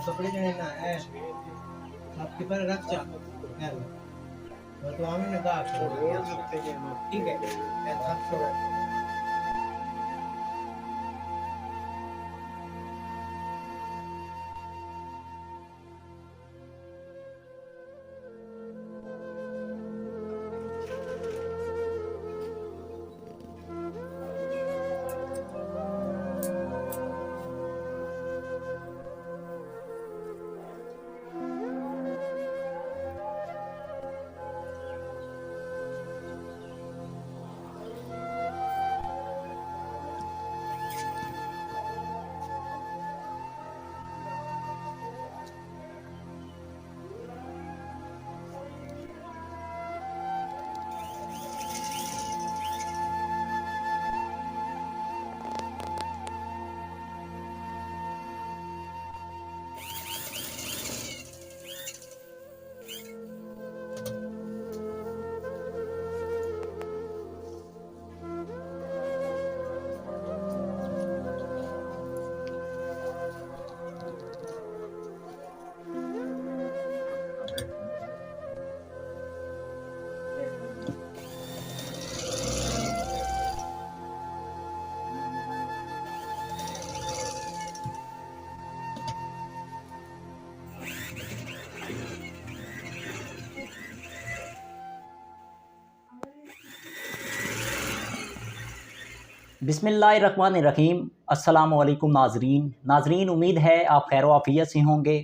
कपड़े जो है ना आपके पर रख जा तो हमने कहा ठीक है बिस्मिल्लाहिर्रहमानिर्रहीम। अस्सलामुअलैकुम नाजरीन, उम्मीद है आप खैर आफियत से होंगे।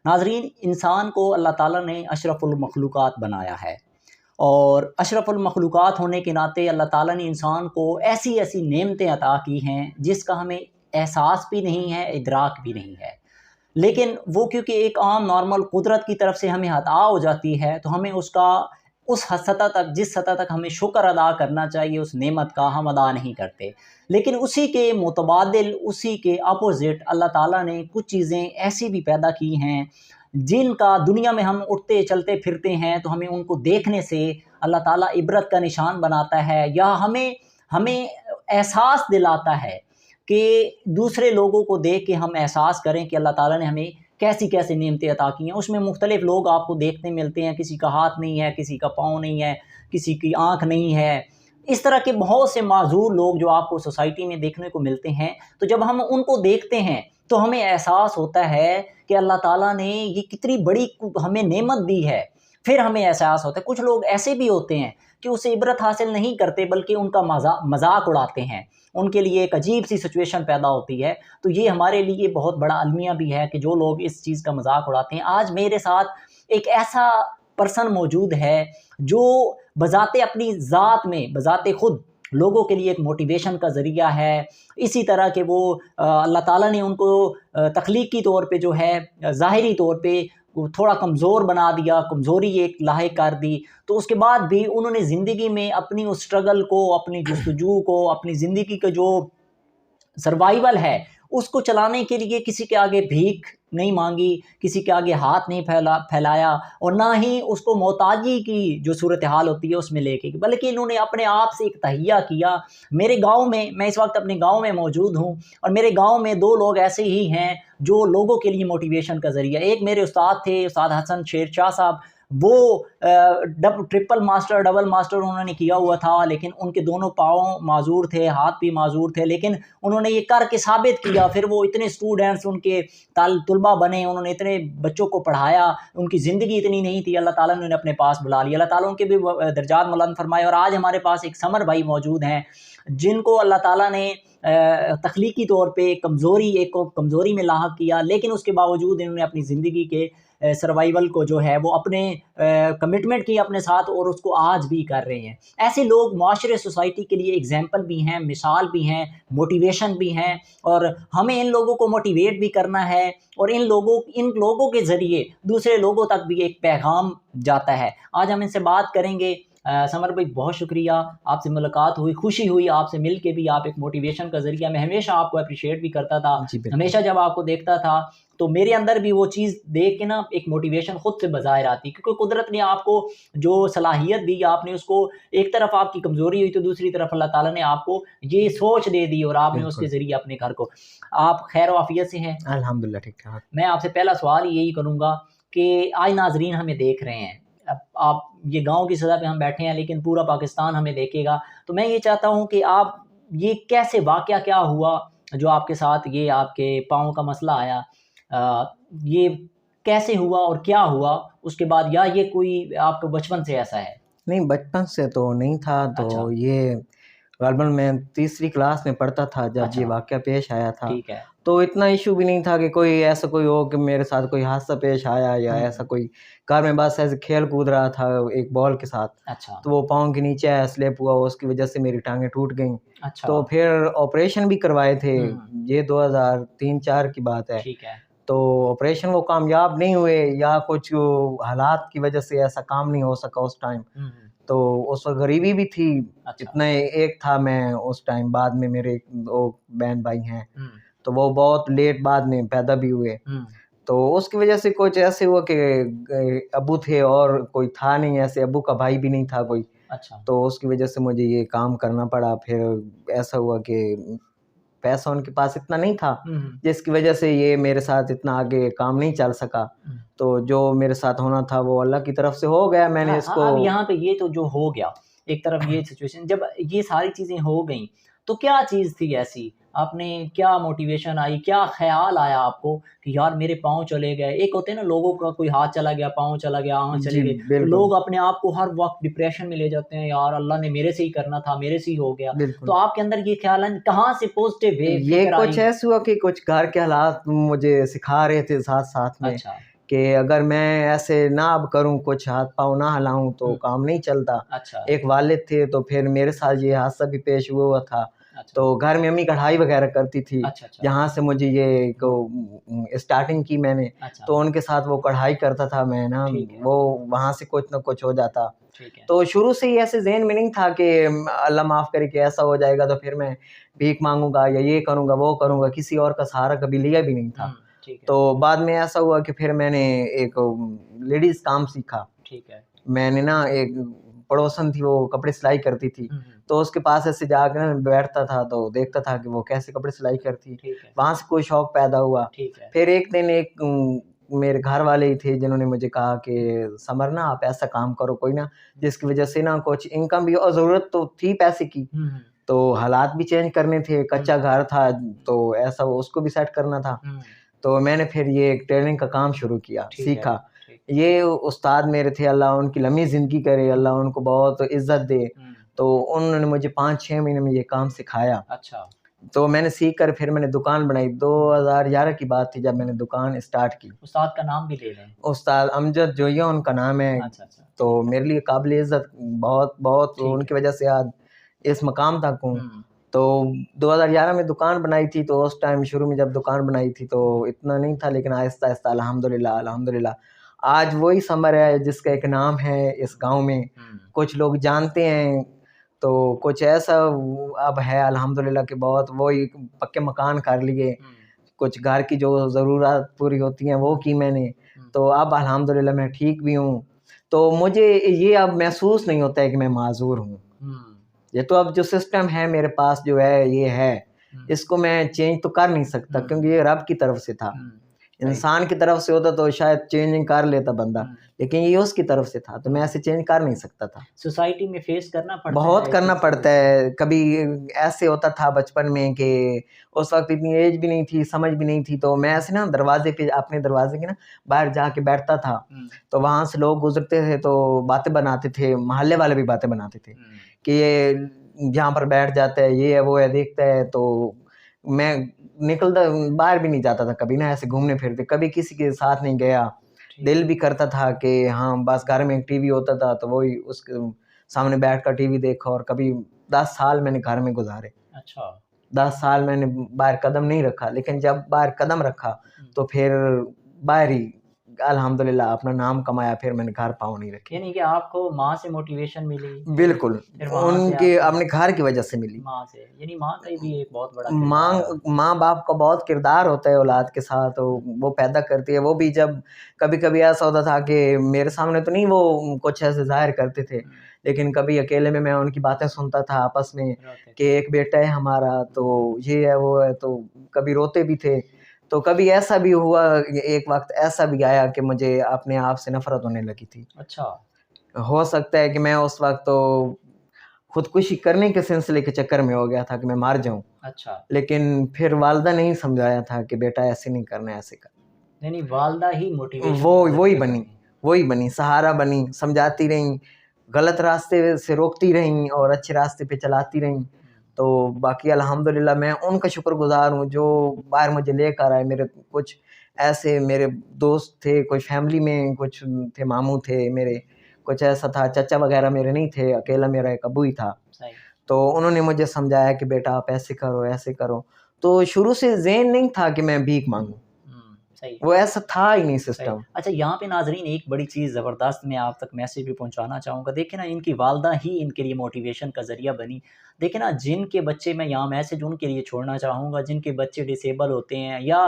नाजरीन, इंसान को अल्लाह ताला ने अशरफुल मखलूक़ात बनाया है और अशरफुल मखलूक़ात होने के नाते अल्लाह ताला ने इंसान को ऐसी ऐसी नेमतें अता की हैं जिसका हमें एहसास भी नहीं है, इदराक भी नहीं है। लेकिन वो क्योंकि एक आम नॉर्मल कुदरत की तरफ से हमें अता हो जाती है तो हमें उसका उस सतह तक जिस सतह तक हमें शुक्र अदा करना चाहिए उस नेमत का हम अदा नहीं करते। लेकिन उसी के मुतबादिल, उसी के अपोज़िट अल्लाह ताला ने कुछ चीज़ें ऐसी भी पैदा की हैं जिनका दुनिया में हम उठते चलते फिरते हैं तो हमें उनको देखने से अल्लाह ताला इबरत का निशान बनाता है या हमें हमें एहसास दिलाता है कि दूसरे लोगों को देख के हम एहसास करें कि अल्लाह ताला ने हमें कैसी कैसी नेमतें अता की हैं। उसमें मुख्तलिफ़ लोग आपको देखने मिलते हैं, किसी का हाथ नहीं है, किसी का पाँव नहीं है, किसी की आँख नहीं है। इस तरह के बहुत से माज़ूर लोग जो आपको सोसाइटी में देखने को मिलते हैं, तो जब हम उनको देखते हैं तो हमें एहसास होता है कि अल्लाह ताला ने ये कितनी बड़ी हमें नेमत दी है। फिर हमें एहसास होता है कुछ लोग ऐसे भी होते हैं कि उससे इबरत हासिल नहीं करते बल्कि उनका मजाक उड़ाते हैं, उनके लिए एक अजीब सी सिचुएशन पैदा होती है। तो ये हमारे लिए बहुत बड़ा अलमिया भी है कि जो लोग इस चीज़ का मजाक उड़ाते हैं। आज मेरे साथ एक ऐसा पर्सन मौजूद है जो बजाते अपनी ज़ात में बजाते खुद लोगों के लिए एक मोटिवेशन का ज़रिया है। इसी तरह के वो अल्लाह ताला ने उनको तख्लीकी तौर पे जो है ज़ाहिरी तौर पे थोड़ा कमज़ोर बना दिया, कमज़ोरी एक लाहिक कर दी। तो उसके बाद भी उन्होंने ज़िंदगी में अपनी उस स्ट्रगल को, अपनी जस्तजू को, अपनी ज़िंदगी का जो सर्वाइवल है उसको चलाने के लिए किसी के आगे भीख नहीं मांगी, किसी के आगे हाथ नहीं फैलाया और ना ही उसको मोहताजी की जो सूरत हाल होती है उसमें लेके, बल्कि इन्होंने अपने आप से एक तहिया किया। मेरे गांव में, मैं इस वक्त अपने गांव में मौजूद हूं और मेरे गांव में दो लोग ऐसे ही हैं जो लोगों के लिए मोटिवेशन का ज़रिया। एक मेरे उस्ताद थे, उस्ताद हसन शेर शाह साहब। वो ट्रिपल मास्टर, डबल मास्टर उन्होंने किया हुआ था, लेकिन उनके दोनों पाँव माजूर थे, हाथ भी माजूर थे, लेकिन उन्होंने ये करके साबित किया। फिर वो इतने स्टूडेंट्स उनके तुलबा बने, उन्होंने इतने बच्चों को पढ़ाया, उनकी ज़िंदगी इतनी नहीं थी, अल्लाह ताला ने उन्हें अपने पास बुला लिया। अल्लाह ताला उनके भी दर्जात बुलंद फरमाए। और आज हमारे पास एक समर भाई मौजूद हैं जिनको अल्लाह ताला ने तख्लीकी तौर पे एक कमज़ोरी में लाहक किया, लेकिन उसके बावजूद इन्होंने अपनी ज़िंदगी के सर्वाइवल को जो है वो अपने कमिटमेंट की अपने साथ और उसको आज भी कर रहे हैं। ऐसे लोग माशरे सोसाइटी के लिए एग्जाम्पल भी हैं, मिसाल भी हैं, मोटिवेशन भी हैं और हमें इन लोगों को मोटिवेट भी करना है और इन लोगों के ज़रिए दूसरे लोगों तक भी एक पैगाम जाता है। आज हम इनसे बात करेंगे समर भाई बहुत शुक्रिया, आपसे मुलाकात हुई, खुशी हुई आपसे मिल के भी, आप एक मोटिवेशन का ज़रिया। मैं हमेशा आपको अप्रिशिएट भी करता था, हमेशा जब आपको देखता था तो मेरे अंदर भी वो चीज़ देख के ना एक मोटिवेशन खुद से बाहर आती, क्योंकि कुदरत ने आपको जो सलाहियत दी, आपने उसको, एक तरफ आपकी कमज़ोरी हुई तो दूसरी तरफ अल्लाह ताला ने आपको ये सोच दे दी और आपने उसके ज़रिए अपने घर को, आप खैर आफियत से हैं? अल्हम्दुलिल्लाह ठीक ठाक। मैं आपसे पहला सवाल यही करूँगा कि आज नाज़रीन हमें देख रहे हैं, अब आप ये गाँव की सतह पे हम बैठे हैं लेकिन पूरा पाकिस्तान हमें देखेगा, तो मैं ये चाहता हूँ कि आप ये कैसे, वाक़या क्या हुआ जो आपके साथ, ये आपके पाँव का मसला आया, ये कैसे हुआ और क्या हुआ उसके बाद, या ये कोई आपको बचपन से ऐसा है? नहीं, बचपन से तो नहीं था, तो अच्छा। ये ग़ालिबन मैं तीसरी क्लास में पढ़ता था जब अच्छा। ये वाक़या पेश आया था। ठीक है। तो इतना इशू भी नहीं था कि कोई ऐसा कोई हो कि मेरे साथ कोई हादसा पेश आया या ऐसा कोई, घर में बस ऐसे खेल कूद रहा था एक बॉल के साथ, अच्छा। तो वो पाँव के नीचे आया, स्लिप हुआ, उसकी वजह से मेरी टांगें टूट गईं। अच्छा। तो फिर ऑपरेशन भी करवाए थे, ये 2003-4 की बात है। ठीक है। तो ऑपरेशन वो कामयाब नहीं हुए, या कुछ हालात की वजह से ऐसा काम नहीं हो सका उस टाइम। तो उस वक्त गरीबी भी थी। अच्छा। इतना एक था मैं उस टाइम, बाद में मेरे 2 बहन भाई हैं, तो वो बहुत लेट बाद में पैदा भी हुए। तो उसकी वजह से कुछ ऐसे हुआ कि अब्बू थे और कोई था नहीं, ऐसे अब्बू का भाई भी नहीं था कोई। अच्छा। तो उसकी वजह से मुझे ये काम करना पड़ा। फिर ऐसा हुआ कि पैसा उनके पास इतना नहीं था, जिसकी वजह से ये मेरे साथ इतना आगे काम नहीं चल सका। तो जो मेरे साथ होना था वो अल्लाह की तरफ से हो गया। मैंने इसको, अब यहाँ पे ये तो जो हो गया, एक तरफ ये सिचुएशन, जब ये सारी चीज़ें हो गई तो क्या चीज़ थी ऐसी, आपने क्या मोटिवेशन आई, क्या ख्याल आया आपको कि यार मेरे पाँव चले गए? एक होते हैं ना लोगों का, कोई हाथ चला गया, पाँव चला गया, आँख चली गई, तो लोग अपने आप को हर वक्त डिप्रेशन में ले जाते हैं, यार अल्लाह ने मेरे से ही करना था, मेरे से ही हो गया। तो आपके अंदर ये ख्याल कहाँ से पॉजिटिव वे ये कुछ ऐसा हुआ कि कुछ घर के हालात मुझे सिखा रहे थे साथ साथ में। अच्छा। कि अगर मैं ऐसे ना अब करूं, कुछ हाथ पाँव ना हिलाऊं तो काम नहीं चलता। अच्छा। एक वालिद थे, तो फिर मेरे साथ ये हादसा भी पेश हुआ था। अच्छा। तो घर में अम्मी कढ़ाई वगैरह करती थी। अच्छा। जहाँ से मुझे ये स्टार्टिंग की मैंने। अच्छा। तो उनके साथ वो कढ़ाई करता था मैं ना, वो वहाँ से कुछ ना कुछ हो जाता। तो शुरू से ही ऐसे ज़हन में नहीं था कि अल्लाह माफ़ करे कि ऐसा हो जाएगा तो फिर मैं भीख मांगूंगा या ये करूँगा वो करूँगा, किसी और का सहारा कभी लिया भी नहीं था। तो बाद में ऐसा हुआ कि फिर मैंने एक लेडीज़ काम सीखा। ठीक है। मैंने ना, एक पड़ोसन थी, वो कपड़े सिलाई करती थी, तो उसके पास ऐसे जाकर बैठता था तो देखता था कि वो कैसे कपड़े सिलाई करती। वहाँ से कोई शौक पैदा हुआ। फिर एक दिन एक मेरे घर वाले ही थे जिन्होंने मुझे कहा कि समर ना, आप ऐसा काम करो कोई ना, जिसकी वजह से ना कुछ इनकम भी, और ज़रूरत तो थी पैसे की, तो हालात भी चेंज करने थे, कच्चा घर था तो ऐसा उसको भी सेट करना था। तो मैंने फिर ये एक ट्रेनिंग का काम शुरू किया, सीखा। ये उस्ताद मेरे थे, अल्लाह उनकी लंबी ज़िंदगी करे, अल्लाह उनको बहुत इज़्ज़त दे। तो उन्होंने मुझे 5-6 महीने में ये काम सिखाया। अच्छा। तो मैंने सीख कर फिर मैंने दुकान बनाई। 2011 की बात थी जब मैंने दुकान स्टार्ट की। उस्ताद का नाम भी ले लें। उस्ताद अमजद जोइया उनका नाम है। अच्छा। तो मेरे लिए काबिल इज़्ज़त, बहुत बहुत उनकी वजह से आज इस मकाम तक हूँ। तो 2011 में दुकान बनाई थी। तो उस टाइम शुरू में जब दुकान बनाई थी तो इतना नहीं था, लेकिन आहिस्ता आहिस्ता अल्हम्दुलिल्लाह अल्हम्दुलिल्लाह आज वही समर है जिसका एक नाम है इस गांव में। कुछ लोग जानते हैं, तो कुछ ऐसा अब है अल्हम्दुलिल्लाह कि बहुत वही पक्के मकान कर लिए, कुछ घर की जो ज़रूरत पूरी होती हैं वो की मैंने। तो अब अल्हम्दुलिल्लाह मैं ठीक भी हूँ। तो मुझे ये अब महसूस नहीं होता है कि मैं माज़ूर हूँ। ये तो अब जो सिस्टम है मेरे पास जो है ये है, इसको मैं चेंज तो कर नहीं सकता, क्योंकि ये रब की तरफ से था। इंसान की तरफ से होता तो शायद चेंजिंग कर लेता बंदा, लेकिन ये उसकी तरफ से था, तो मैं ऐसे चेंज कर नहीं सकता था। सोसाइटी में फेस करना पड़ता है, बहुत करना पड़ता है। कभी ऐसे होता था बचपन में कि उस वक्त इतनी एज भी नहीं थी, समझ भी नहीं थी, तो मैं ऐसे ना दरवाजे पे, अपने दरवाजे के ना बाहर जाके बैठता था। तो वहाँ से लोग गुजरते थे तो बातें बनाते थे, मोहल्ले वाले भी बातें बनाते थे कि ये यहाँ पर बैठ जाता है, ये है वो है, देखता है। तो मैं निकलता, बाहर भी नहीं जाता था कभी ना, ऐसे घूमने फिरते, कभी किसी के साथ नहीं गया। दिल भी करता था कि हाँ बस घर में एक टीवी होता था तो वही उसके सामने बैठ कर टीवी देखा। और कभी 10 साल मैंने घर में गुजारे। अच्छा। 10 साल मैंने बाहर कदम नहीं रखा, लेकिन जब बाहर कदम रखा तो फिर बाहर ही अल्हम्दुलिल्लाह अपना नाम कमाया, फिर मैंने घर पाँव नहीं रखे। यानी कि आपको माँ से मोटिवेशन मिली? बिल्कुल, फिर वहाँ से उनके आपको अपने घर की वजह से मिली। माँ से, यानी माँ का भी एक बहुत बड़ा किरदार है। माँ बाप का बहुत किरदार होता है औलाद के साथ, वो पैदा करती है। वो भी जब कभी कभी ऐसा होता था कि मेरे सामने तो नहीं वो कुछ ऐसे जाहिर करते थे, लेकिन कभी अकेले में मैं उनकी बातें सुनता था आपस में रोते कि एक बेटा है हमारा, तो ये है वो है, तो कभी रोते भी थे। तो कभी ऐसा भी हुआ, एक वक्त ऐसा भी आया कि मुझे अपने आप से नफरत होने लगी थी। अच्छा, हो सकता है कि मैं उस वक्त तो खुदकुशी करने के सिलसिले के चक्कर में हो गया था कि मैं मार जाऊं, अच्छा, लेकिन फिर वालदा ने ही समझाया था कि बेटा ऐसे नहीं करना, ऐसे कर। यानी वालदा ही मोटिवेशन वही बनी, सहारा बनी, समझाती रहीं, गलत रास्ते से रोकती रहीं और अच्छे रास्ते पे चलाती रहीं। तो बाकी अल्हम्दुलिल्लाह मैं उनका शुक्रगुजार हूँ जो बाहर मुझे लेकर आए। मेरे कुछ ऐसे मेरे दोस्त थे, कोई फैमिली में कुछ थे, मामू थे मेरे, कुछ ऐसा था, चाचा वगैरह मेरे नहीं थे, अकेला मेरा एक अबू ही था। सही। तो उन्होंने मुझे समझाया कि बेटा आप ऐसे करो, ऐसे करो। तो शुरू से ज़हन नहीं था कि मैं भीख मांगूं, सही। वो ऐसा था ही नहीं सही। सिस्टम। अच्छा, यहाँ पे नाजरीन एक बड़ी चीज़ ज़बरदस्त मैं आप तक मैसेज भी पहुँचाना चाहूँगा। देखिए ना, इनकी वालदा ही इनके लिए मोटिवेशन का ज़रिया बनी। देखिए ना, जिनके बच्चे, मैं यहाँ मैसेज उनके लिए छोड़ना चाहूँगा जिनके बच्चे डिसेबल होते हैं या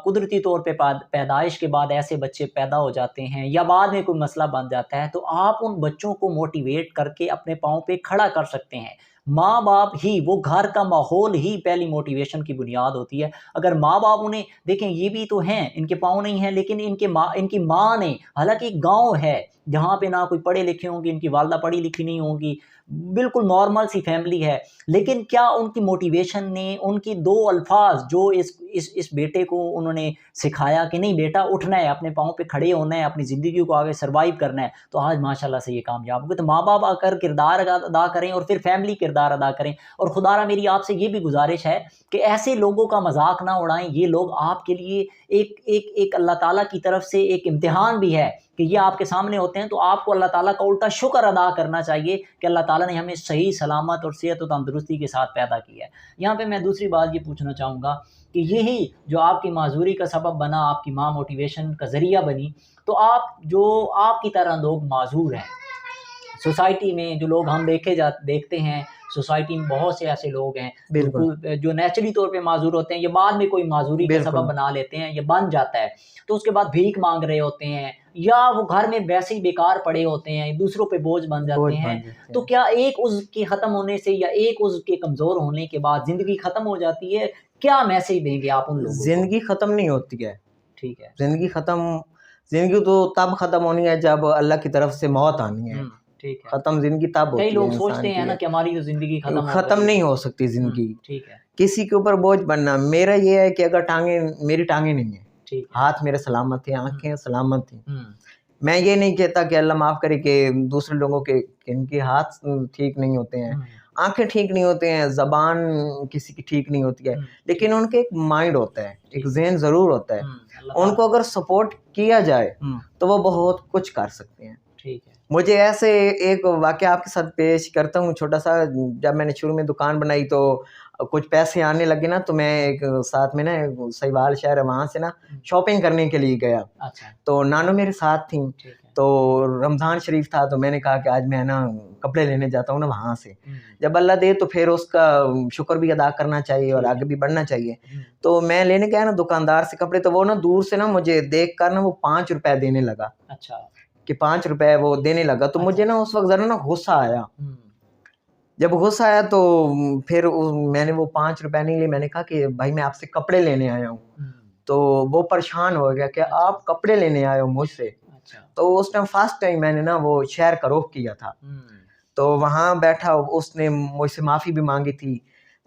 कुदरती तौर पे पैदाइश के बाद ऐसे बच्चे पैदा हो जाते हैं या बाद में कोई मसला बन जाता है, तो आप उन बच्चों को मोटिवेट करके अपने पाँव पे खड़ा कर सकते हैं। माँ बाप ही, वो घर का माहौल ही पहली मोटिवेशन की बुनियाद होती है। अगर माँ बाप उन्हें देखें, ये भी तो हैं, इनके पाँव नहीं हैं, लेकिन इनकी माँ ने, हालांकि गांव है जहाँ पे ना कोई पढ़े लिखे होंगे, इनकी वालदा पढ़ी लिखी नहीं होंगी, बिल्कुल नॉर्मल सी फैमिली है, लेकिन क्या उनकी मोटिवेशन ने, उनकी दो अल्फाज जो इस बेटे को उन्होंने सिखाया कि नहीं बेटा उठना है, अपने पाँव पे खड़े होना है, अपनी ज़िंदगी को आगे सर्वाइव करना है, तो आज माशाल्लाह से ये कामयाब हो गए। तो माँ बाप आकर किरदार अदा करें और फिर फैमिली किरदार अदा करें। और खुदारा मेरी आपसे ये भी गुजारिश है कि ऐसे लोगों का मजाक ना उड़ाएं। ये लोग आपके लिए एक अल्लाह ताला की तरफ से एक इम्तिहान भी है कि ये आपके सामने होते हैं, तो आपको अल्लाह ताला का उल्टा शुक्र अदा करना चाहिए कि अल्लाह ताला ने हमें सही सलामत और सेहत और तंदुरुस्ती के साथ पैदा किया है। यहाँ पे मैं दूसरी बात ये पूछना चाहूँगा कि यही जो आपकी माजूरी का सबब बना, आपकी माँ मोटिवेशन का ज़रिया बनी, तो आप जो आपकी तरह लोग माजूर हैं सोसाइटी में, जो लोग हम देखते हैं सोसाइटी में, बहुत से ऐसे लोग हैं बिल्कुल जो नेचुरली तौर पे माजूर होते हैं, ये बाद में कोई माजूरी का सबब बना लेते हैं, ये बन जाता है, तो उसके बाद भीख मांग रहे होते हैं या वो घर में वैसे ही बेकार पड़े होते हैं, दूसरों पे बोझ बन जाते हैं। तो क्या एक उज़्व के ख़त्म होने से या एक उज़्व के कमज़ोर होने के बाद ज़िंदगी ख़त्म हो जाती है? क्या मैसेज देंगे आप उन लोगों को? ज़िंदगी ख़त्म नहीं होती है। ठीक है। ज़िंदगी तो तब ख़त्म होनी है जब अल्लाह की तरफ से मौत आनी है। खत्म जिंदगी तब होती है। कई लोग सोचते हैं ना कि हमारी तो जिंदगी खत्म नहीं हो सकती जिंदगी। ठीक है। किसी के ऊपर बोझ बनना, मेरा ये है कि अगर मेरी टांगे नहीं है, हाथ मेरे सलामत थे, आंखें सलामत थी, मैं ये नहीं कहता कि अल्लाह माफ़ करे कि दूसरे लोगों के इनके हाथ ठीक नहीं होते हैं, आंखें ठीक नहीं होते हैं, ज़बान किसी की ठीक नहीं होती है, लेकिन उनके एक माइंड होता है, एक ज़हन ज़रूर होता है। उनको अगर सपोर्ट किया जाए तो वो बहुत कुछ कर सकते हैं। ठीक है। मुझे ऐसे एक वाक़या आपके साथ पेश करता हूँ छोटा सा। जब मैंने शुरू में दुकान बनाई तो कुछ पैसे आने लगे ना, तो मैं एक साथ में ना सहीवाल शहर है, वहाँ से ना शॉपिंग करने के लिए गया। अच्छा। तो नानो मेरे साथ थी, तो रमज़ान शरीफ था, तो मैंने कहा कि आज मैं ना कपड़े लेने जाता हूँ ना वहाँ से, जब अल्लाह दे तो फिर उसका शुक्र भी अदा करना चाहिए और आगे भी बढ़ना चाहिए। तो मैं लेने गया ना दुकानदार से कपड़े, तो वो ना दूर से ना मुझे देख कर ना वो 5 रुपए देने लगा। अच्छा। कि 5 रुपए वो देने लगा, तो मुझे ना उस वक्त ज़रा ना गुस्सा आया। जब गुस्सा आया तो फिर मैंने वो 5 रुपए नहीं लिए, मैंने कहा कि भाई मैं आपसे कपड़े लेने आया हूँ। तो वो परेशान हो गया कि आप कपड़े लेने आए हो मुझसे। तो उस टाइम फर्स्ट टाइम मैंने ना वो शहर का रुख किया था, तो वहाँ बैठा, उसने मुझसे माफ़ी भी मांगी थी।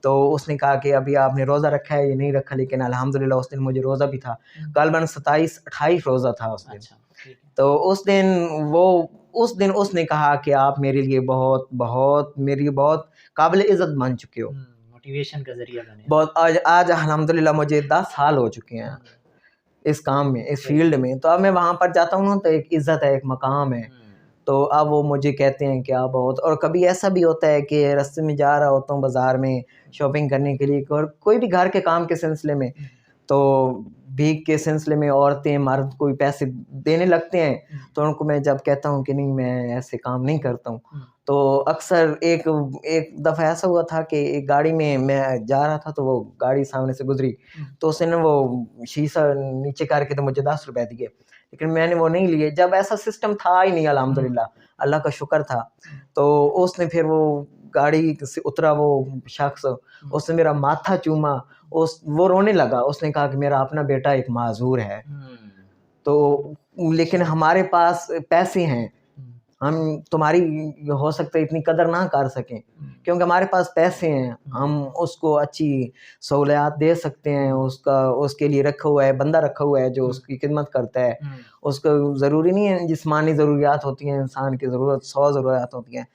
तो उसने कहा कि अभी आपने रोज़ा रखा है या नहीं रखा, लेकिन अल्हम्दुलिल्लाह उस दिन मुझे रोज़ा भी था, ग़ालिबन 27-28 रोज़ा था उस दिन। तो उस दिन उसने कहा कि आप मेरे लिए बहुत काबिल इज़्ज़त बन चुके हो, मोटिवेशन का ज़रिया बने बहुत। आज अल्हम्दुलिल्लाह मुझे 10 साल हो चुके हैं इस काम में, इस फील्ड में। तो अब मैं वहाँ पर जाता हूँ ना, तो एक इज़्ज़त है, एक मकाम है। तो अब वो मुझे कहते हैं कि आप बहुत। और कभी ऐसा भी होता है कि रास्ते में जा रहा होता हूँ बाज़ार में शॉपिंग करने के लिए, और कोई भी घर के काम के सिलसिले में, तो भीख के सिलसिले में औरतें मर्द कोई पैसे देने लगते हैं, तो उनको मैं जब कहता हूँ कि नहीं मैं ऐसे काम नहीं करता हूँ, तो अक्सर एक दफ़ा ऐसा हुआ था कि एक गाड़ी में मैं जा रहा था, तो वो गाड़ी सामने से गुजरी, तो उसने वो शीशा नीचे करके तो मुझे 10 रुपए दिए, लेकिन मैंने वो नहीं लिए। जब ऐसा सिस्टम था ही नहीं, अल्हम्दुलिल्लाह, अल्लाह का शुक्र था, तो उसने फिर वो गाड़ी से उतरा वो शख्स, उसने मेरा माथा चूमा, वो रोने लगा, उसने कहा कि मेरा अपना बेटा एक माजूर है, तो लेकिन हमारे पास पैसे हैं, हम तुम्हारी हो सकता है इतनी कदर ना कर सकें, क्योंकि हमारे पास पैसे हैं, हम उसको अच्छी सहूलियात दे सकते हैं, उसके लिए रखा हुआ है, बंदा रखा हुआ है जो उसकी खिदमत करता है, उसको ज़रूरी नहीं है जिस्मानी ज़रूरियात होती हैं, इंसान की ज़रूरत 100 ज़रूरियात होती हैं।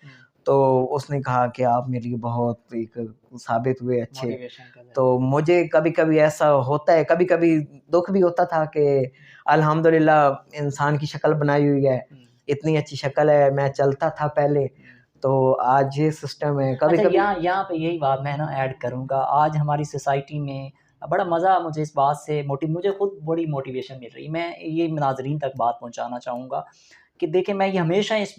तो उसने कहा कि आप मेरे लिए बहुत एक साबित हुए अच्छे। तो मुझे कभी कभी ऐसा होता है, कभी कभी दुख भी होता था कि अल्हम्दुलिल्लाह इंसान की शक्ल बनाई हुई है, इतनी अच्छी शक्ल है, मैं चलता था पहले, तो आज ये सिस्टम है। कभी अच्छा, कभी यहाँ पे यही बात मैं ना ऐड करूँगा, आज हमारी सोसाइटी में बड़ा मज़ा मुझे इस बात से मुझे खुद बड़ी मोटिवेशन मिल रही है। मैं ये नाज़रीन तक बात पहुँचाना चाहूँगा कि देखें, मैं ये हमेशा इस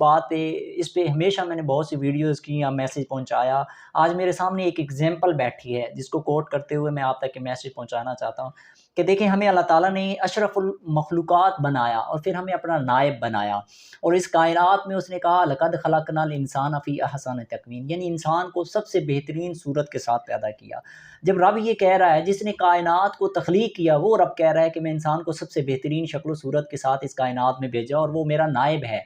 पे हमेशा मैंने बहुत सी वीडियोज़ की या मैसेज पहुँचाया। आज मेरे सामने एक एग्ज़ाम्पल बैठी है जिसको कोट करते हुए मैं आप तक ये मैसेज पहुँचाना चाहता हूँ कि देखें, हमें अल्लाह ताला ने अशरफुल मखलूक़ात बनाया और फिर हमें अपना नायब बनाया, और इस कायनात में उसने कहा लक़द खलक़नल इंसान फ़ी अहसन तक़वीम, यानी इंसान को सबसे बेहतरीन सूरत के साथ पैदा किया। जब रब ये कह रहा है, जिसने कायनात को तख्लीक किया, वो रब कह रहा है कि मैं इंसान को सबसे बेहतरीन शक्ल सूरत के साथ इस कायनात में भेजा और वो मेरा नायब है।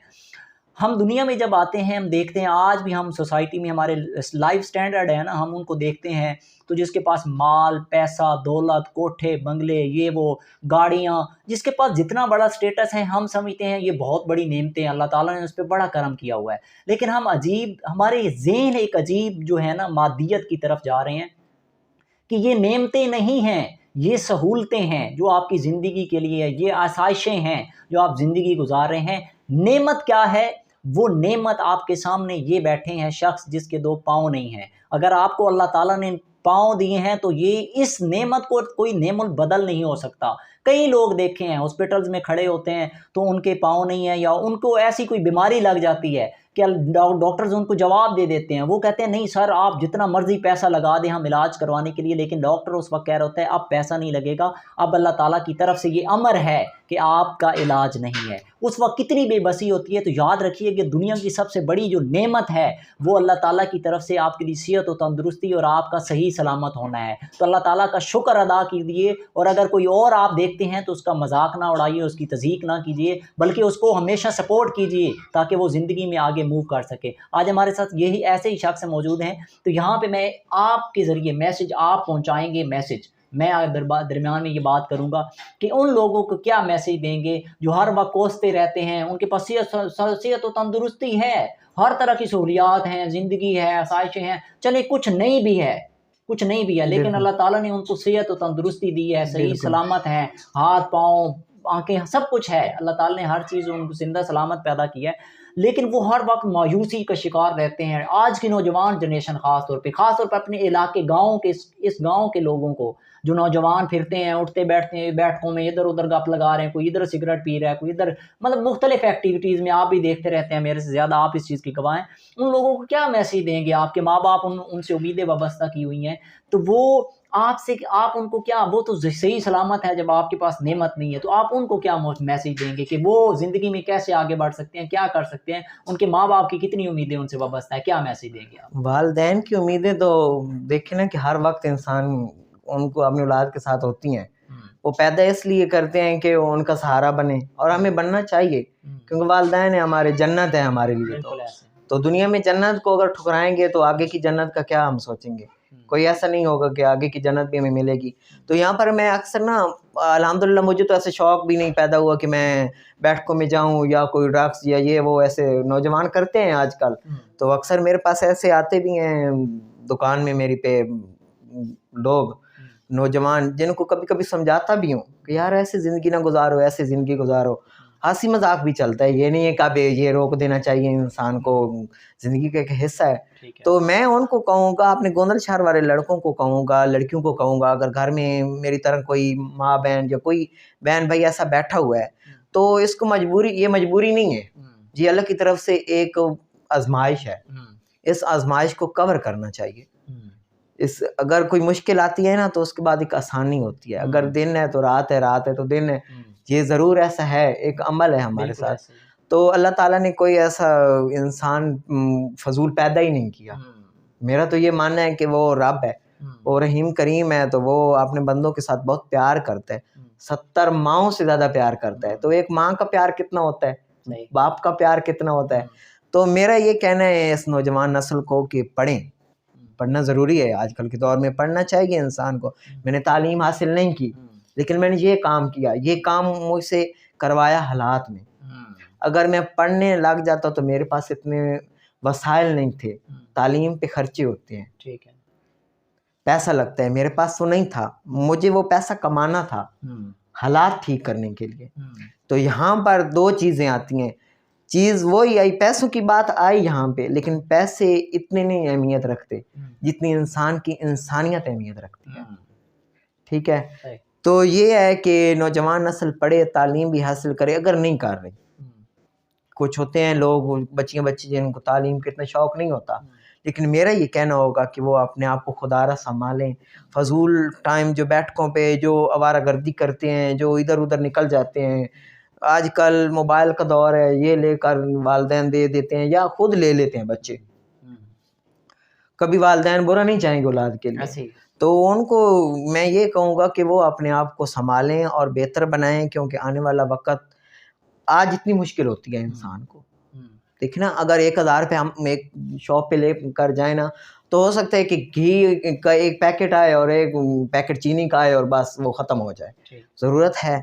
हम दुनिया में जब आते हैं, हम देखते हैं आज भी हम सोसाइटी में हमारे लाइफ स्टैंडर्ड है ना, हम उनको देखते हैं तो जिसके पास माल, पैसा, दौलत, कोठे, बंगले, ये वो गाड़ियाँ, जिसके पास जितना बड़ा स्टेटस है, हम समझते हैं ये बहुत बड़ी नेमतें हैं, अल्लाह ताला ने उस पर बड़ा करम किया हुआ है। लेकिन हम हमारे ज़हन एक अजीब जो है ना मादियत की तरफ जा रहे हैं कि ये नेमतें नहीं हैं, ये सहूलतें हैं जो आपकी ज़िंदगी के लिए है, ये आसाइशें हैं जो आप ज़िंदगी गुजार रहे हैं। नेमत क्या है? वो नेमत आपके सामने ये बैठे हैं शख्स जिसके 2 पाँव नहीं हैं। अगर आपको अल्लाह ताला ने पाँव दिए हैं तो ये इस नेमत को कोई नेमत बदल नहीं हो सकता। कई लोग देखे हैं हॉस्पिटल्स में खड़े होते हैं तो उनके पाँव नहीं है, या उनको ऐसी कोई बीमारी लग जाती है कि डॉक्टर्स उनको जवाब दे देते हैं। वो कहते हैं नहीं सर, आप जितना मर्जी पैसा लगा दें हम इलाज करवाने के लिए, लेकिन डॉक्टर उस वक्त कह रहा होता है अब पैसा नहीं लगेगा, अब अल्लाह ताला की तरफ से ये अमर है कि आपका इलाज नहीं है। उस वक्त कितनी बेबसी होती है। तो याद रखिए कि दुनिया की सबसे बड़ी जो नेमत है वो अल्लाह ताला की तरफ से आपके लिए सेहत और तंदुरुस्ती और आपका सही सलामत होना है। तो अल्लाह ताला का शुक्र अदा कीजिए, और अगर कोई और आप देखते हैं तो उसका मजाक ना उड़ाइए, उसकी तज़ीक ना कीजिए, बल्कि उसको हमेशा सपोर्ट कीजिए ताकि वो ज़िंदगी में आगे मूव कर सके। आज हमारे साथ यही ऐसे ही शख्स मौजूद हैं। तो यहाँ पे मैं आपके ज़रिए मैसेज आप पहुँचाएँगे, मैसेज मैं दरमियान में ये बात करूँगा कि उन लोगों को क्या मैसेज देंगे जो हर वक्त कोसते रहते हैं, उनके पास सेहत और तंदुरुस्ती है, हर तरह की सहूलियात हैं, ज़िंदगी है, आसाइशें हैं, चले कुछ नहीं भी है, लेकिन अल्लाह ताला ने उनको सेहत और तंदुरुस्ती दी है, सही सलामत है, हाथ पाँव आँखें सब कुछ है, अल्लाह ताला ने हर चीज़ उनको जिंदा सलामत पैदा किया है, लेकिन वो हर वक्त मायूसी का शिकार रहते हैं। आज की नौजवान जनरेशन ख़ास तौर पे अपने इलाके गाँव के इस गाँव के लोगों को, जो नौजवान फिरते हैं, उठते बैठते हैं, बैठकों में इधर उधर गप लगा रहे हैं, कोई इधर सिगरेट पी रहा है, कोई इधर, मतलब मुख्तलिफ एक्टिविटीज़ में आप भी देखते रहते हैं, मेरे से ज़्यादा आप इस चीज़ की गवाह हैं। उन लोगों को क्या मैसेज देंगे? आपके माँ बाप उनसे उम्मीदें वाबस्ता की हुई हैं, तो वो आपसे आप उनको क्या, वो तो सही सलामत है जब आपके पास नेमत नहीं है, तो आप उनको क्या मैसेज देंगे कि वो ज़िंदगी में कैसे आगे बढ़ सकते हैं, क्या कर सकते हैं? उनके माँ बाप की कितनी उम्मीदें उनसे वाबस्ता है, क्या मैसेज देंगे आप? वालिदैन की उम्मीदें तो देखिए ना कि हर वक्त इंसान उनको अपनी औलाद के साथ होती हैं। वो पैदा इसलिए करते हैं कि वो उनका सहारा बने, और हमें बनना चाहिए, क्योंकि वालिदैन है हमारे, जन्नत है हमारे लिए। तो दुनिया में जन्नत को अगर ठुकराएंगे तो आगे की जन्नत का क्या हम सोचेंगे? कोई ऐसा नहीं होगा कि आगे की जन्नत भी हमें मिलेगी। तो यहाँ पर मैं अक्सर ना, अल्हम्दुलिल्लाह मुझे तो ऐसे शौक़ भी नहीं पैदा हुआ कि मैं बैठकों में जाऊँ या कोई रक़्स या ये वो ऐसे नौजवान करते हैं आजकल। तो अक्सर मेरे पास ऐसे आते भी हैं दुकान में मेरी पे लोग, नौजवान, जिनको कभी कभी समझाता भी हूँ कि यार ऐसे ज़िंदगी ना गुजारो, ऐसे ज़िंदगी गुजारो। ہنسی مذاق بھی چلتا ہے، یہ نہیں ہے کہ اب یہ روک دینا چاہیے انسان کو، زندگی کا ایک حصہ ہے۔ تو میں ان کو کہوں گا، اپنے گوندل شہر والے لڑکوں کو کہوں گا، لڑکیوں کو کہوں گا، اگر گھر میں میری طرح کوئی ماں بہن یا کوئی بہن بھائی ایسا بیٹھا ہوا ہے تو اس کو یہ مجبوری نہیں ہے جی، اللہ کی طرف سے ایک آزمائش ہے، اس آزمائش کو کور کرنا چاہیے۔ اگر کوئی مشکل آتی ہے نا تو اس کے بعد ایک آسانی ہوتی ہے، اگر دن ہے تو رات ہے، رات ہے تو دن ہے، یہ ضرور ایسا ہے، ایک عمل ہے ہمارے ساتھ۔ تو اللہ تعالیٰ نے کوئی ایسا انسان فضول پیدا ہی نہیں کیا۔ میرا تو یہ ماننا ہے کہ وہ رب ہے، وہ رحیم کریم ہے، تو وہ اپنے بندوں کے ساتھ بہت پیار کرتا ہے، 70 ماؤں سے زیادہ پیار کرتا ہے۔ تو ایک ماں کا پیار کتنا ہوتا ہے، باپ کا پیار کتنا ہوتا ہے۔ تو میرا یہ کہنا ہے اس نوجوان نسل کو کہ پڑھنا ضروری ہے، آج کل کے دور میں پڑھنا چاہیے انسان کو۔ میں نے تعلیم حاصل نہیں کی لیکن میں نے یہ کام کیا، یہ کام مجھ سے کروایا حالات میں۔ اگر میں پڑھنے لگ جاتا تو میرے پاس اتنے وسائل نہیں تھے، تعلیم پہ خرچے ہوتے ہیں، پیسہ لگتا ہے، میرے پاس تو نہیں تھا، مجھے وہ پیسہ کمانا تھا حالات ٹھیک کرنے کے لیے۔ تو یہاں پر دو چیزیں آتی ہیں، چیز وہی آئی، پیسوں کی بات آئی یہاں پہ، لیکن پیسے اتنے نہیں اہمیت رکھتے جتنی انسان کی انسانیت اہمیت رکھتی ہے، ٹھیک ہے۔ تو یہ ہے کہ نوجوان نسل پڑھے، تعلیم بھی حاصل کرے، اگر نہیں کر رہی۔ کچھ ہوتے ہیں لوگ بچے جن کو تعلیم کا اتنا شوق نہیں ہوتا، لیکن میرا یہ کہنا ہوگا کہ وہ اپنے آپ کو خدارہ سنبھالیں، فضول ٹائم جو بیٹھکوں پہ جو آوارہ گردی کرتے ہیں، جو ادھر ادھر نکل جاتے ہیں، آج کل موبائل کا دور ہے، یہ لے کر والدین دے دیتے ہیں یا خود لے لیتے ہیں بچے، کبھی والدین برا نہیں چاہیں گے اولاد کے لیے۔ تو ان کو میں یہ کہوں گا کہ وہ اپنے آپ کو سنبھالیں اور بہتر بنائیں، کیونکہ آنے والا وقت آج اتنی مشکل ہوتی ہے انسان کو۔ دیکھنا اگر 1000 پہ ہم ایک شاپ پہ لے کر جائیں نا تو ہو سکتا ہے کہ گھی کا ایک پیکٹ آئے اور ایک پیکٹ چینی کا آئے اور بس وہ ختم ہو جائے، ضرورت ہے۔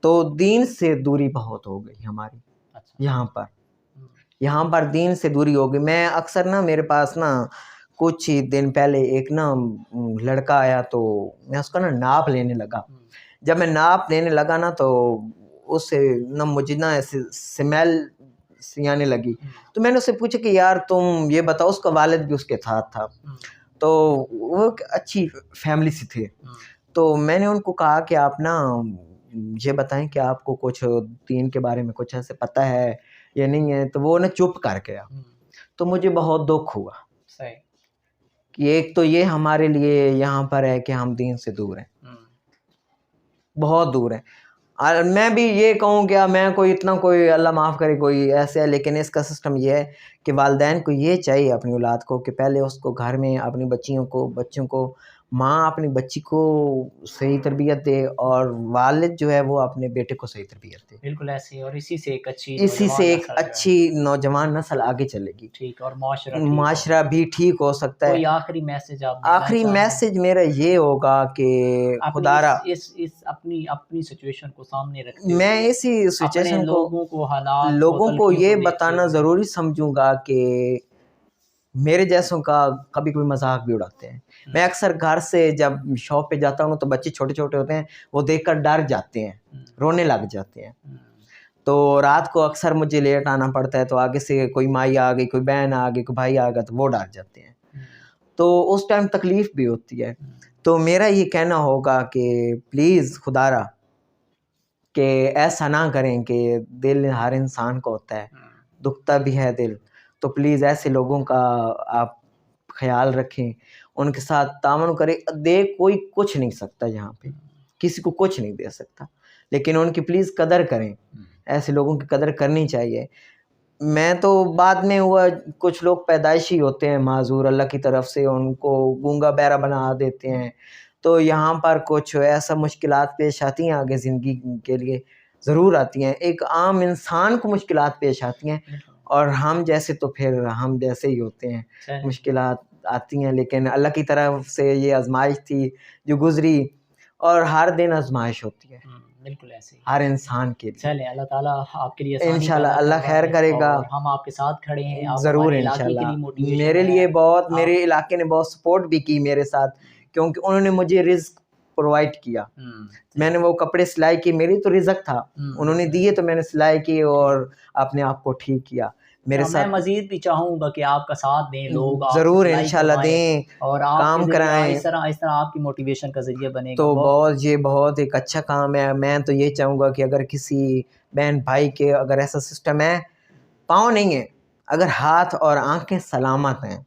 تو دین سے دوری بہت ہو گئی ہماری یہاں پر دین سے دوری ہو گئی۔ میں اکثر نا میرے پاس نا کچھ ہی دن پہلے ایک نا لڑکا آیا تو میں اس کا نا ناپ لینے لگا۔ جب میں ناپ لینے لگا نا تو اس سے نا مجھے نا ایسے سمیل سی آنے لگی، تو میں نے اس سے پوچھا کہ یار تم یہ بتاؤ، اس کا والد بھی اس کے ساتھ تھا، تو وہ اچھی فیملی سے تھے، تو میں نے ان کو کہا کہ آپ نا یہ بتائیں کہ آپ کو کچھ دین کے بارے میں کچھ ایسے پتہ ہے یا نہیں ہے، تو وہ نا چپ کر گیا۔ تو مجھے بہت دکھ ہوا کہ ایک تو یہ ہمارے لیے یہاں پر ہے کہ ہم دین سے دور ہیں، بہت دور ہیں۔ اور میں بھی یہ کہوں کہ میں کوئی اتنا کوئی اللہ معاف کرے کوئی ایسے ہے، لیکن اس کا سسٹم یہ ہے کہ والدین کو یہ چاہیے اپنی اولاد کو کہ پہلے اس کو گھر میں اپنی بچوں کو ماں اپنی بچی کو صحیح تربیت دے اور والد جو ہے وہ اپنے بیٹے کو صحیح تربیت دے۔ بالکل ایسے، اور اسی سے ایک اچھی نوجوان نسل آگے چلے گی، ٹھیک، اور معاشرہ بھی ٹھیک ہو سکتا ہے۔ کوئی آخری میسج آپ آخری میسج میرا یہ ہوگا کہ خدارہ اپنی سچویشن کو سامنے رکھتے میں اسی سچویشن کو حالات لوگوں کو یہ بتانا ضروری سمجھوں گا کہ میرے جیسوں کا کبھی کوئی مذاق بھی اڑاتے ہیں۔ میں اکثر گھر سے جب شاپ پہ جاتا ہوں تو بچے چھوٹے چھوٹے ہوتے ہیں، وہ دیکھ کر ڈر جاتے ہیں، رونے لگ جاتے ہیں۔ تو رات کو اکثر مجھے لیٹ آنا پڑتا ہے، تو آگے سے کوئی مائی آ گئی، کوئی بہن آ گئی، کوئی بھائی آ گیا، تو وہ ڈر جاتے ہیں، تو اس ٹائم تکلیف بھی ہوتی ہے۔ تو میرا یہ کہنا ہوگا کہ پلیز خدارہ کہ ایسا نہ کریں، کہ دل ہر انسان کو ہوتا ہے، دکھتا بھی ہے دل، تو پلیز ایسے لوگوں کا آپ خیال رکھیں، ان کے ساتھ تعاون کریں۔ کوئی کچھ نہیں سکتا یہاں پہ، کسی کو کچھ نہیں دے سکتا، لیکن ان کی پلیز قدر کریں، ایسے لوگوں کی قدر کرنی چاہیے۔ میں تو بعد میں ہوا، کچھ لوگ پیدائشی ہوتے ہیں معذور، اللہ کی طرف سے ان کو گونگا بہرا بنا دیتے ہیں، تو یہاں پر کچھ ایسا مشکلات پیش آتی ہیں آگے زندگی کے لیے، ضرور آتی ہیں، ایک عام انسان کو مشکلات پیش آتی ہیں، اور ہم جیسے تو پھر ہم جیسے ہی ہوتے ہیں، مشکلات آتی ہیں، لیکن اللہ کی طرف سے یہ آزمائش تھی جو گزری، اور ہر دن آزمائش ہوتی ہے، بالکل ایسے ہی ہر انسان کے لیے۔ چلیں، اللہ تعالیٰ آپ کے لیے انشاءاللہ اللہ خیر کرے گا، ہم آپ کے ساتھ کھڑے ہیں، ضرور انشاءاللہ۔ میرے لیے بہت، میرے علاقے نے بہت سپورٹ بھی کی میرے ساتھ، کیونکہ انہوں نے مجھے رزق پرووائڈ کیا. میں نے وہ کپڑے سلائی کی, میری تو رزق تھا, انہوں نے دیے تو میں نے سلائی کی اور اپنے آپ کو ٹھیک کیا. میرے ساتھ میں مزید بھی چاہوں گا کہ آپ کا ساتھ دیں لوگ, ضرور انشاءاللہ دیں اور کام کرائیں, اس طرح آپ کی موٹیویشن کا ذریعہ بنے گا. تو بہت یہ بہت ایک اچھا کام ہے. میں تو یہ چاہوں گا کہ اگر کسی بہن بھائی کے اگر ایسا سسٹم ہے, پاؤں نہیں ہے, اگر ہاتھ اور آنکھیں سلامت ہیں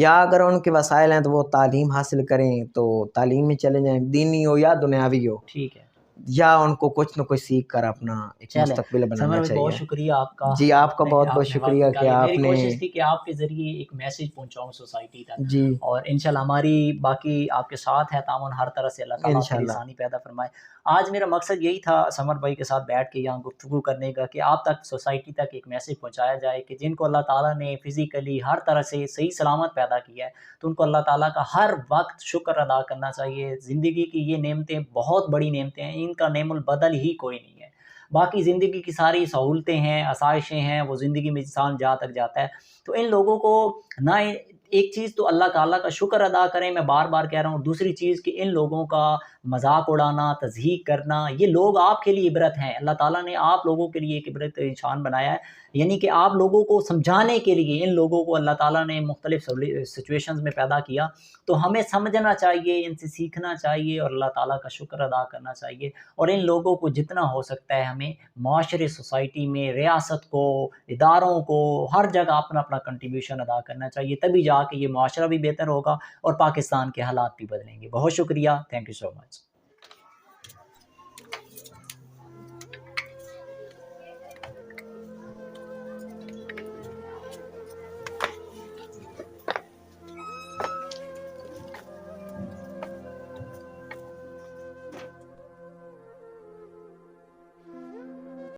یا اگر ان کے وسائل ہیں تو وہ تعلیم حاصل کریں, تو تعلیم میں چلے جائیں, دینی ہو یا دنیاوی ہو. ٹھیک ہے, یا ان کو کچھ نہ کچھ سیکھ کر اپنا ایک مستقبل بنانا چاہیے. بہت شکریہ آپ کا. جی آپ کا بہت بہت شکریہ کہ آپ نے, میری کوشش تھی کہ آپ کے ذریعے ایک میسج پہنچاؤں سوسائٹی تک. جی اور انشاءاللہ ہماری باقی آپ کے ساتھ ہے تعاون ہر طرح سے, اللہ تعالیٰ آپ کی آسانی پیدا فرمائے. آج میرا مقصد یہی تھا سمر بھائی کے ساتھ بیٹھ کے یہاں گفتگو کرنے کا, کہ آپ تک سوسائٹی تک ایک میسج پہنچایا جائے کہ جن کو اللہ تعالیٰ نے فزیکلی ہر طرح سے صحیح سلامت پیدا کیا ہے, تو ان کو اللہ تعالیٰ کا ہر وقت شکر ادا کرنا چاہیے. زندگی کی یہ نعمتیں بہت بڑی نعمتیں ہیں, ان کا نعم البدل ہی کوئی نہیں ہے. باقی زندگی کی ساری سہولتیں ہیں, آسائشیں ہیں, وہ زندگی میں انسان جہاں تک جاتا ہے. تو ان لوگوں کو نہ, ایک چیز تو اللہ تعالیٰ کا شکر ادا کریں, میں بار بار کہہ رہا ہوں. دوسری چیز کہ ان لوگوں کا مذاق اڑانا, تضحیک کرنا, یہ لوگ آپ کے لیے عبرت ہیں. اللہ تعالیٰ نے آپ لوگوں کے لیے ایک عبرت نشان بنایا ہے, یعنی کہ آپ لوگوں کو سمجھانے کے لیے ان لوگوں کو اللہ تعالیٰ نے مختلف سچویشنز میں پیدا کیا. تو ہمیں سمجھنا چاہیے, ان سے سیکھنا چاہیے اور اللہ تعالیٰ کا شکر ادا کرنا چاہیے. اور ان لوگوں کو جتنا ہو سکتا ہے ہمیں معاشرے, سوسائٹی میں, ریاست کو, اداروں کو, ہر جگہ اپنا اپنا کنٹریبیوشن ادا کرنا چاہیے. تبھی جا کے یہ معاشرہ بھی بہتر ہوگا اور پاکستان کے حالات بھی بدلیں گے. بہت شکریہ, تھینک یو سو مچ.